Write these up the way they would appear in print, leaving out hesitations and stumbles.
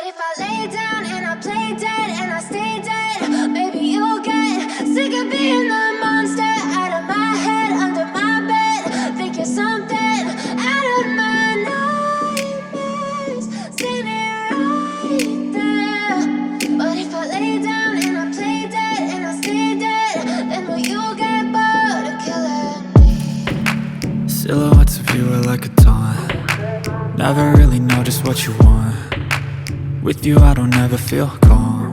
if I lay down and I play dead and I stay dead, maybe you'll get sick of being the monster out of my head, under my bed. Think you're something out of my nightmares, standing right there. But if I lay down and I play dead and I stay dead, then will you get bored of killing me? Silhouettes of you are like a taunt. Never really know just what you want. With you I don't ever feel calm.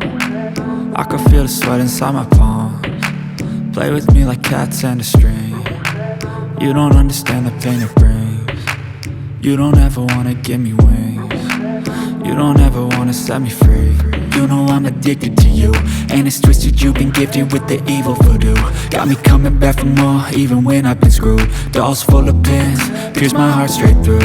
I can feel the sweat inside my palms. Play with me like cats and a string. You don't understand the pain it brings. You don't ever wanna give me wings. You don't ever wanna set me free. You know I'm addicted to you, and it's twisted, you've been gifted with the evil voodoo. Got me coming back for more, even when I've been screwed. Dolls full of pins, pierce my heart straight through.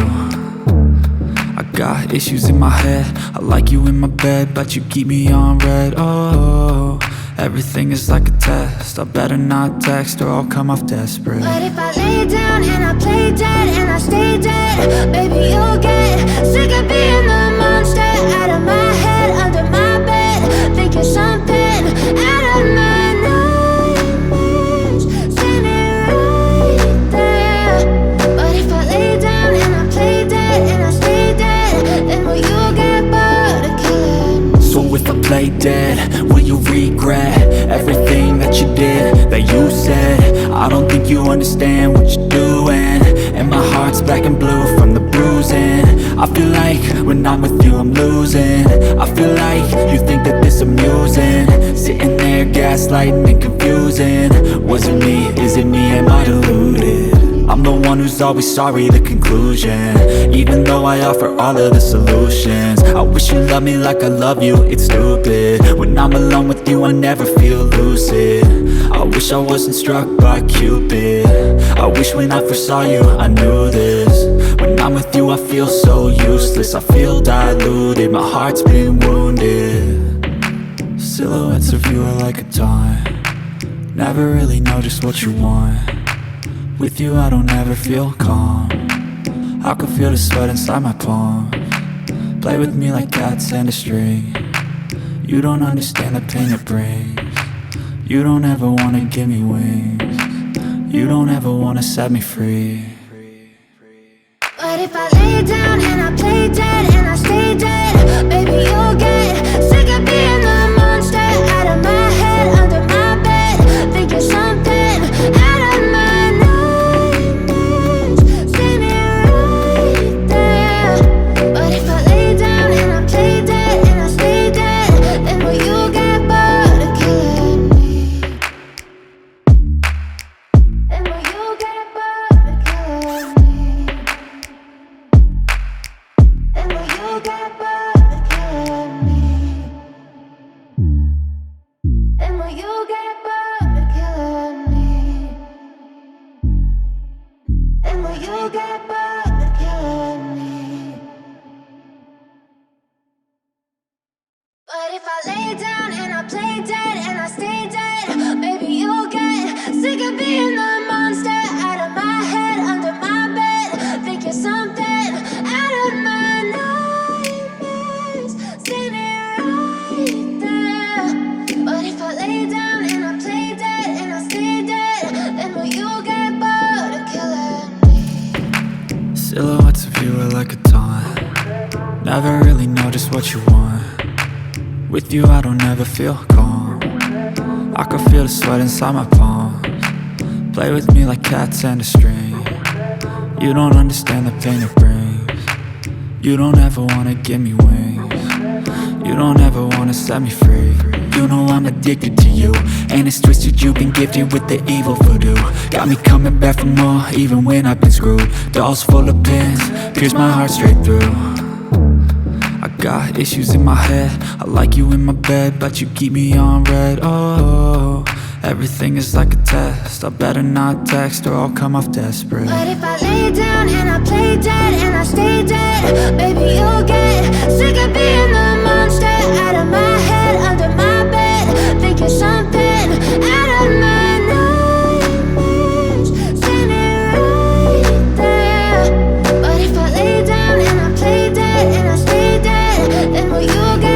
I got issues in my head, I like you in my bed, but you keep me on red. Oh, everything is like a test, I better not text or I'll come off desperate. But if I lay down and I play dead and I stay dead, baby you'll get sick of being the monster out of my head, under my bed. Think you're something out of my nightmares, standing right there. But if I lay down and I play dead and I stay dead, then will you get bored of killing me? So if I play dead, will you regret everything that you did, that you said? I don't think you understand what you're doing, and my heart's black and blue from the bruising. I feel like when I'm with you I'm losing. I feel like you think that this amusing, sitting there gaslighting and confusing. Was it me? Is it me? Am I deluded? I'm the one who's always sorry, the conclusion, even though I offer all of the solutions. I wish you loved me like I love you, it's stupid. When I'm alone with you I never feel lucid. I wish I wasn't struck by Cupid. I wish when I first saw you I knew this. When I'm with you I feel so useless, I feel diluted, my heart's been wounded. Silhouettes of you are like a taunt. Never really know just what you want. With you I don't ever feel calm. I can feel the sweat inside my palms. Play with me like cats and a string. You don't understand the pain it brings. You don't ever wanna give me wings. You don't ever wanna set me free. But if I lay down and I play dead and I stay dead, baby you'll get sick of being the monster out of my head, under my bed. Think you're something out of my nightmares, standing right there. But if I lay down and I play dead and I stay dead, then will you get bored of killing me? Then will you get bored of killing me? And will you get bored of killing me? And will you get bored of killing me? And will you get bored of killing me? But if I lay down and I play dead and I stay dead, baby you'll get sick of being the monster out of my head, under my bed. Think you're something out of my nightmares, standing right there. But if I lay down and I play dead and I stay dead, then will you get bored of killing me? Silhouettes of you are like a taunt. Never really know just what you want. With you I don't ever feel calm. I can feel the sweat inside my palms. Play with me like cats and a string. You don't understand the pain it brings. You don't ever wanna give me wings. You don't ever wanna set me free. You know I'm addicted to you, and it's twisted, you've been gifted with the evil voodoo. Got me coming back for more, even when I've been screwed. Dolls full of pins, pierce my heart straight through. I got issues in my head, I like you in my bed, but you keep me on red. Oh, everything is like a test, I better not text or I'll come off desperate. But if I lay down and I play dead and I stay dead, baby you'll get sick of being the monster out of my head, under my bed. Think you're something out of my nightmares, standing right there. But if I lay down and I play dead and I stay dead, then will you get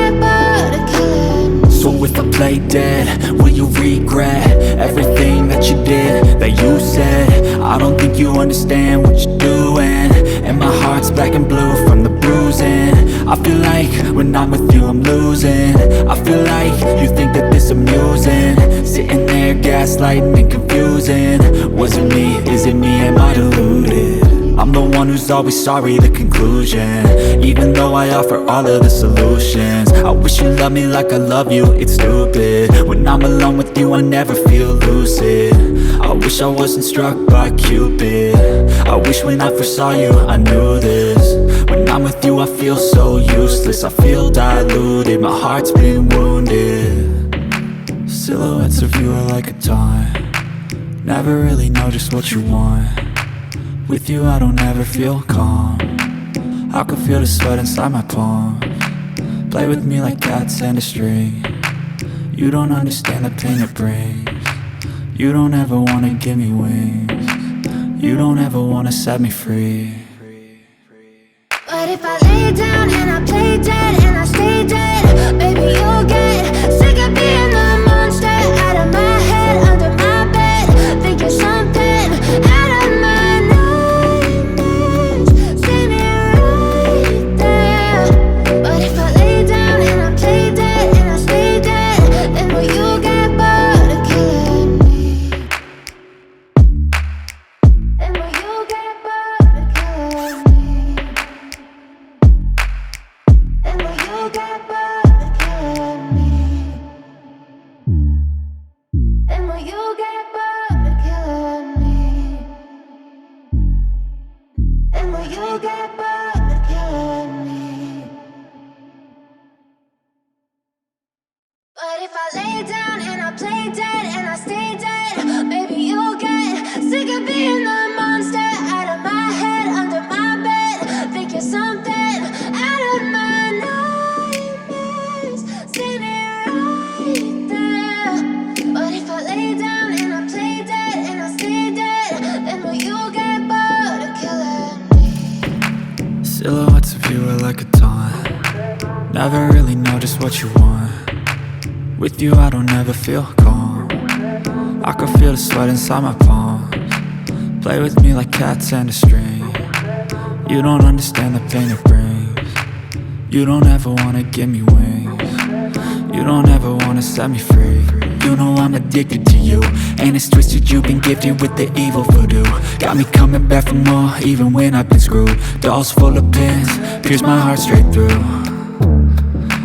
play dead, will you regret everything that you did, that you said? I don't think you understand what you're doing, and my heart's black and blue from the bruising. I feel like when I'm with you I'm losing. I feel like you think that this amusing, sitting there gaslighting and confusing. Was it me? Is it me? Am I deluded? I'm the one who's always sorry, the conclusion, even though I offer all of the solutions. I wish you loved me like I love you, it's stupid. When I'm alone with you I never feel lucid. I wish I wasn't struck by Cupid. I wish when I first saw you I knew this. When I'm with you I feel so useless, I feel diluted, my heart's been wounded. Silhouettes of you are like a taunt, never really know just what you want. With you I don't ever feel calm, I can feel the sweat inside my palms. Play with me like cats and a string, you don't understand the pain it brings. You don't ever wanna give me wings, you don't ever wanna set me free. But if I lay down and I play dead and I stay dead, baby you'll get sick of being the monster out of my head, under my bed, thinking something out of my nightmares. See me right there. But if I lay down and I play dead and I stay dead, then will you get bored of killing me? Then will you get bored of killing me? And will you get bored of killing me? And will you get bored of killing me? And will you get bored of killing me? But if I lay down and I play dead and I stay dead, baby you'll get sick of being the monster out of my head, under my bed, thinking something out of my nightmares. See me right there. But if I lay down and I play dead and I stay dead, then will you get bored of killing me? Silhouettes of you are like a taunt, never really know just what you want. With you I don't ever feel calm, I can feel the sweat inside my palms. Play with me like cats and a string, you don't understand the pain it brings. You don't ever wanna give me wings, you don't ever wanna set me free. You know I'm addicted to you, and it's twisted, you've been gifted with the evil voodoo. Got me coming back for more, even when I've been screwed. Dolls full of pins, pierce my heart straight through.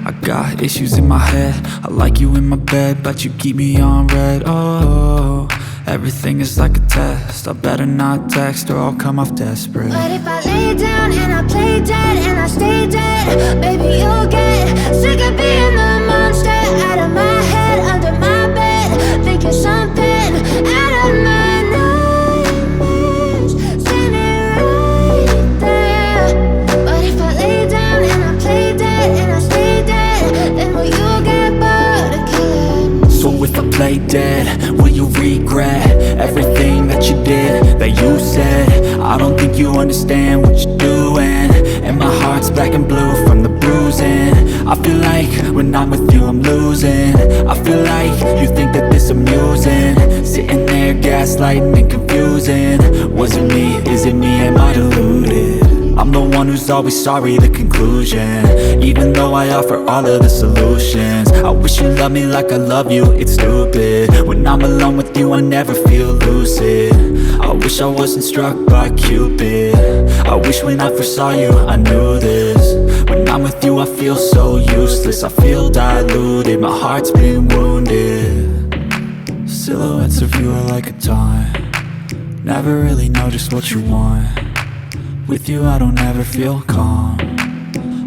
I got issues in my head, I like you in my bed, but you keep me on red. Oh, everything is like a test, I better not text or I'll come off desperate. But if I lay down and I play dead and I stay dead, baby you'll get sick of being the monster out of my head, under my bed, thinking something out of my nightmares. See me right there. But if I lay down and I play dead and I stay dead, then will you get bored of killing me? So if I play dead, will you regret everything that you did, that you said? I don't think you understand what you're doing, and my heart's black and blue from the bruising. I feel like when I'm with you I'm losing. I feel like you think that this amusing, sitting there gaslighting and confusing. Was it me? Is it me? Am I deluded? I'm the one who's always sorry, the conclusion, even though I offer all of the solutions. I wish you loved me like I love you, it's stupid. When I'm alone with you I never feel lucid. I wish I wasn't struck by Cupid. I wish when I first saw you I knew this. When I'm with you I feel so useless, I feel diluted, my heart's been wounded. Silhouettes of you are like a taunt, never really know just what you want. With you I don't ever feel calm,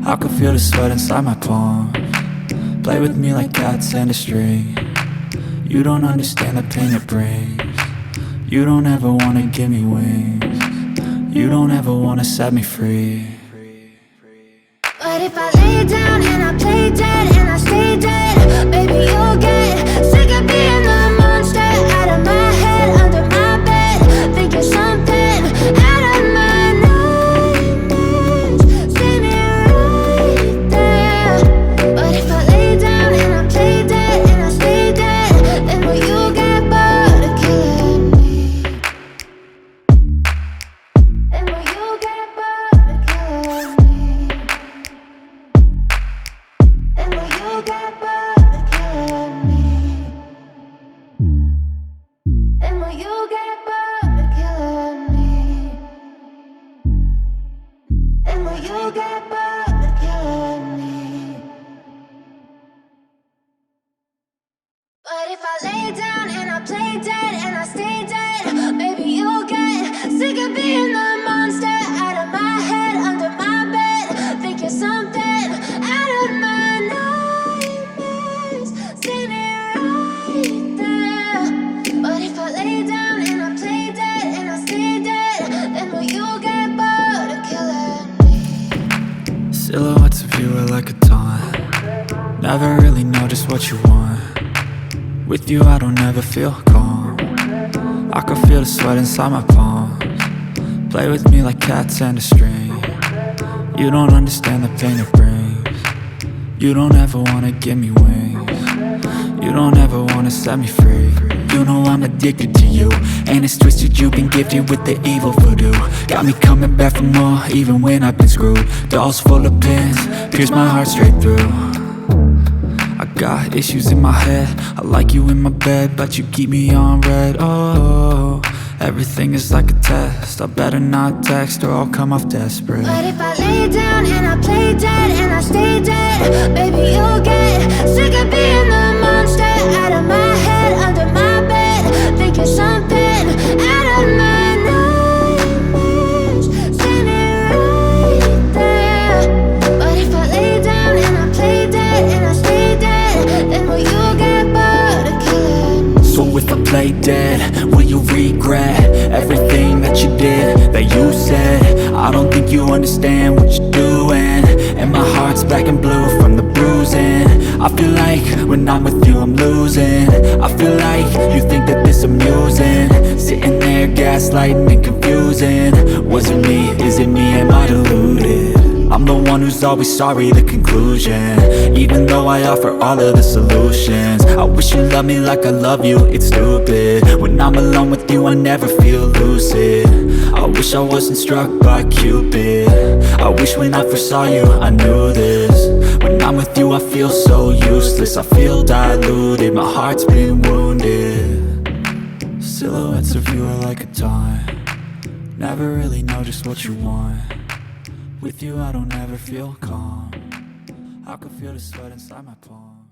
I can feel the sweat inside my palms. Play with me like cats and a string, you don't understand the pain it brings. You don't ever wanna give me wings, you don't ever wanna set me free. But if I lay down and I play dead and I stay dead, baby you'll get sick of being the monster out of my head, under my bed, thinking something out of my nightmares. See me right there. But if I lay down and I play dead and I stay Never really know just what you want. With you I don't ever feel calm. I can feel the sweat inside my palms. Play with me like cats and a string. You don't understand the pain it brings. You don't ever wanna give me wings. You don't ever wanna set me free. You know I'm addicted to you, and it's twisted, you've been gifted with the evil voodoo. Got me coming back for more, even when I've been screwed. Dolls full of pins, pierce my heart straight through. I got issues in my head, I like you in my bed, but you keep me on red. Oh, everything is like a test, I better not text or I'll come off desperate. But if I lay down and I play dead and I stay dead, baby, you'll get sick of being the monster out of my head, under my bed, thinking something out of my nightmares, standing right there. But if I lay down and I play dead and I stay dead, then will you get bored of killing? So if I play dead, will you regret everything that you did, that you said? I don't think you understand what you're doing, and my heart's black and blue from the bruising. I feel like when I'm with you I'm losing. I feel like you think that this amusing, sitting there gaslighting and confusing. Was it me? Is it me? Am I deluded? I'm the one who's always sorry, the conclusion, even though I offer all of the solutions. I wish you loved me like I love you, it's stupid. When I'm alone with you I never feel lucid. I wish I wasn't struck by Cupid. I wish when I first saw you I knew this. When I'm with you I feel so useless, I feel diluted, my heart's been wounded. Silhouettes of you are like a taunt. Never really know just what you want. With you I don't ever feel calm. I can feel the sweat inside my palms.